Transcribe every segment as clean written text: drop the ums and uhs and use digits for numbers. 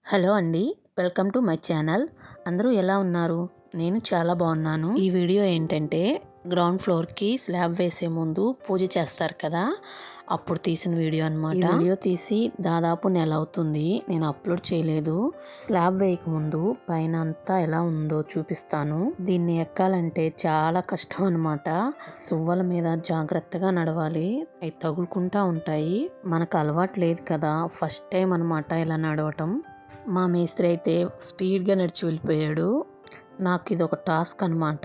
Hello అండి. Welcome to my channel. అందరూ ఎలా ఉన్నారు? నేను చాలా బాగున్నాను. ఈ వీడియో ఏంటంటే గ్రౌండ్ ఫ్లోర్కి స్లాబ్ వేసే ముందు పూజ చేస్తారు కదా, అప్పుడు తీసిన వీడియో అనమాట. ఈ వీడియో తీసి దాదాపు నెల అవుతుంది. నేను అప్లోడ్ చేయలేదు. స్లాబ్ వేయకముందు పైన అంతా ఎలా ఉందో చూపిస్తాను. దీన్ని ఎక్కాలంటే చాలా కష్టం అనమాట. సువ్వల మీద జాగ్రత్తగా నడవాలి. అవి తగులుకుంటా ఉంటాయి. మనకు అలవాటు లేదు కదా, ఫస్ట్ టైం అనమాట ఇలా నడవటం. మా మేస్త్రి అయితే స్పీడ్గా నడిచి వెళ్ళిపోయాడు. నాకు ఇది ఒక టాస్క్ అనమాట.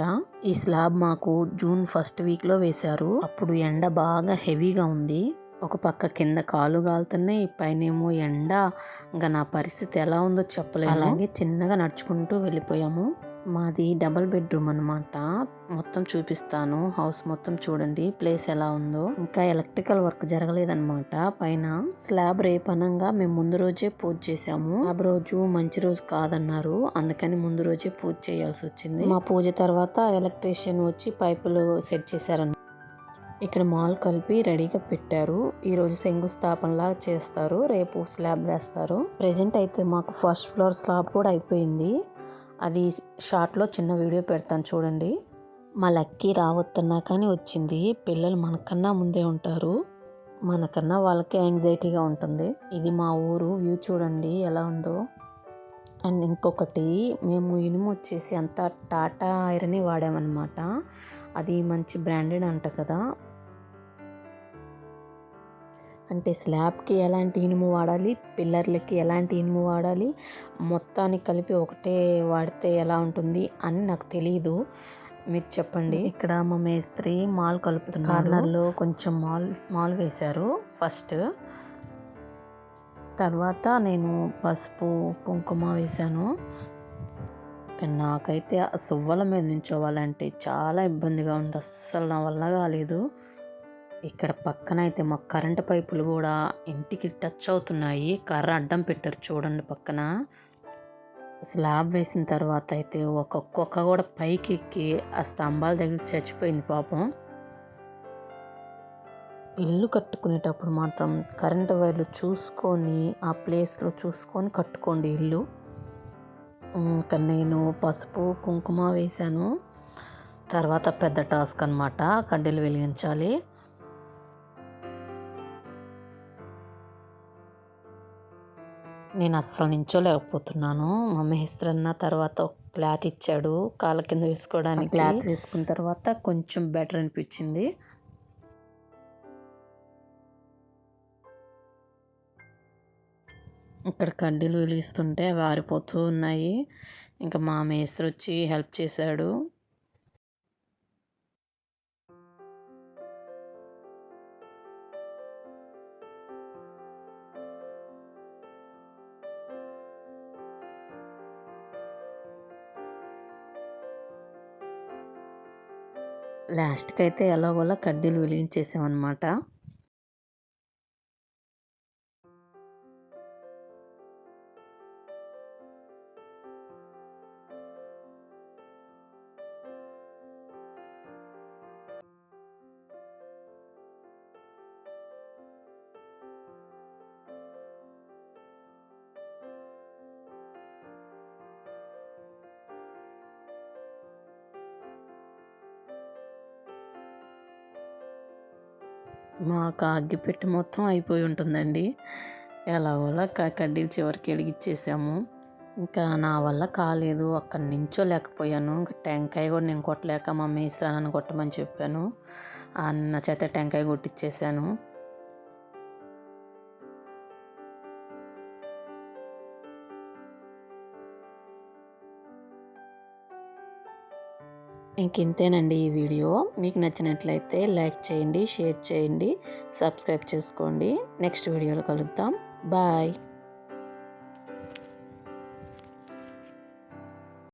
ఈ స్లాబ్ మాకు జూన్ ఫస్ట్ వీక్లో వేశారు. అప్పుడు ఎండ బాగా హెవీగా ఉంది. ఒక పక్క కింద కాలు కాలుతున్నాయి, పైనేమో ఎండ. ఇంకా నా పరిస్థితి ఎలా ఉందో చెప్పలేను. అలాగే చిన్నగా నడుచుకుంటూ వెళ్ళిపోయాము. మాది డబల్ బెడ్రూమ్ అనమాట. మొత్తం చూపిస్తాను. హౌస్ మొత్తం చూడండి, ప్లేస్ ఎలా ఉందో. ఇంకా ఎలక్ట్రికల్ వర్క్ జరగలేదన్నమాట. పైన స్లాబ్ రేపనంగా మేము ముందు రోజే పూజ చేసాము. స్లాబ్ రోజు మంచి రోజు కాదన్నారు, అందుకని ముందు రోజే పూజ చేయాల్సి వచ్చింది. మా పూజ తర్వాత ఎలక్ట్రీషియన్ వచ్చి పైపులు సెట్ చేశారన్నమాట. ఇక్కడ మాల్ కలిపి రెడీగా పెట్టారు. ఈరోజు శంకుస్థాపనలా చేస్తారు, రేపు స్లాబ్ వేస్తారు. ప్రెజెంట్ అయితే మాకు ఫస్ట్ ఫ్లోర్ స్లాబ్ కూడా అయిపోయింది. అది షార్ట్లో చిన్న వీడియో పెడతాను చూడండి. మా లక్కీ రావద్దన్నా కానీ వచ్చింది. పిల్లలు మనకన్నా ముందే ఉంటారు, మనకన్నా వాళ్ళకే యాంగ్జైటీగా ఉంటుంది. ఇది మా ఊరు వ్యూ చూడండి ఎలా ఉందో. అండ్ ఇంకొకటి, మేము ఇనుము వచ్చేసి అంతా టాటా ఐరనే వాడామన్నమాట. అది మంచి బ్రాండెడ్ అంట కదా. అంటే స్లాబ్కి ఎలాంటి ఇనుము వాడాలి, పిల్లర్లకి ఎలాంటి ఇనుము వాడాలి, మొత్తానికి కలిపి ఒకటే వాడితే ఎలా ఉంటుంది అని నాకు తెలియదు. మీరు చెప్పండి. ఇక్కడ మా మేస్త్రి మాల్ కలుపుతున్నారు. కార్నర్లో కొంచెం మాల్ వేశారు ఫస్ట్. తర్వాత నేను పసుపు కుంకుమ వేశాను. నాకైతే ఆ సువ్వల మీద నించోవాలంటే చాలా ఇబ్బందిగా ఉంది. అస్సలు నా వల్ల కాలేదు. ఇక్కడ పక్కన అయితే మాకు కరెంటు పైపులు కూడా ఇంటికి టచ్ అవుతున్నాయి. కర్ర అడ్డం పెట్టారు చూడండి పక్కన. స్లాబ్ వేసిన తర్వాత అయితే ఒక్కొక్క కూడా పైకి ఎక్కి ఆ స్తంభాల దగ్గర చచ్చిపోయింది పాపం. ఇల్లు కట్టుకునేటప్పుడు మాత్రం కరెంటు వైర్లు చూసుకొని ఆ ప్లేస్లో చూసుకొని కట్టుకోండి ఇల్లు. ఇంకా నేను పసుపు కుంకుమ వేశాను. తర్వాత పెద్ద టాస్క్ అనమాట, కడ్డీలు వెలిగించాలి. నేను అస్సలు నించోలేకపోతున్నాను. మా మేస్త్రి అన్న తర్వాత ఒక క్లాత్ ఇచ్చాడు కాళ్ళ కింద వేసుకోవడానికి. క్లాత్ వేసుకున్న తర్వాత కొంచెం బెటర్ అనిపించింది. ఇక్కడ కడ్డీలు వెలిగిస్తుంటే వారిపోతూ ఉన్నాయి. ఇంకా మా మేస్త్రి వచ్చి హెల్ప్ చేశాడు. లాస్ట్కి అయితే ఎలాగోలా కడ్డీలు వెలిగించేసామన్నమాట. మాకు అగ్గిపెట్టి మొత్తం అయిపోయి ఉంటుందండి. ఎలాగోలా కడ్డీలు చివరికి వెలిగించేసాము. ఇంకా నా వల్ల కాలేదు, అక్కడ నించోలేకపోయాను. ఇంకా టెంకాయ కూడా నేను కొట్టలేక మా మేస్త్రి అన్నను కొట్టమని చెప్పాను. అన్న చేత టెంకాయ కొట్టించేసాను. ఇంకేంతేనండి ఈ వీడియో. మీకు నచ్చినట్లయితే లైక్ చేయండి, షేర్ చేయండి, సబ్స్క్రైబ్ చేసుకోండి. నెక్స్ట్ వీడియోలో కలుద్దాం. బాయ్.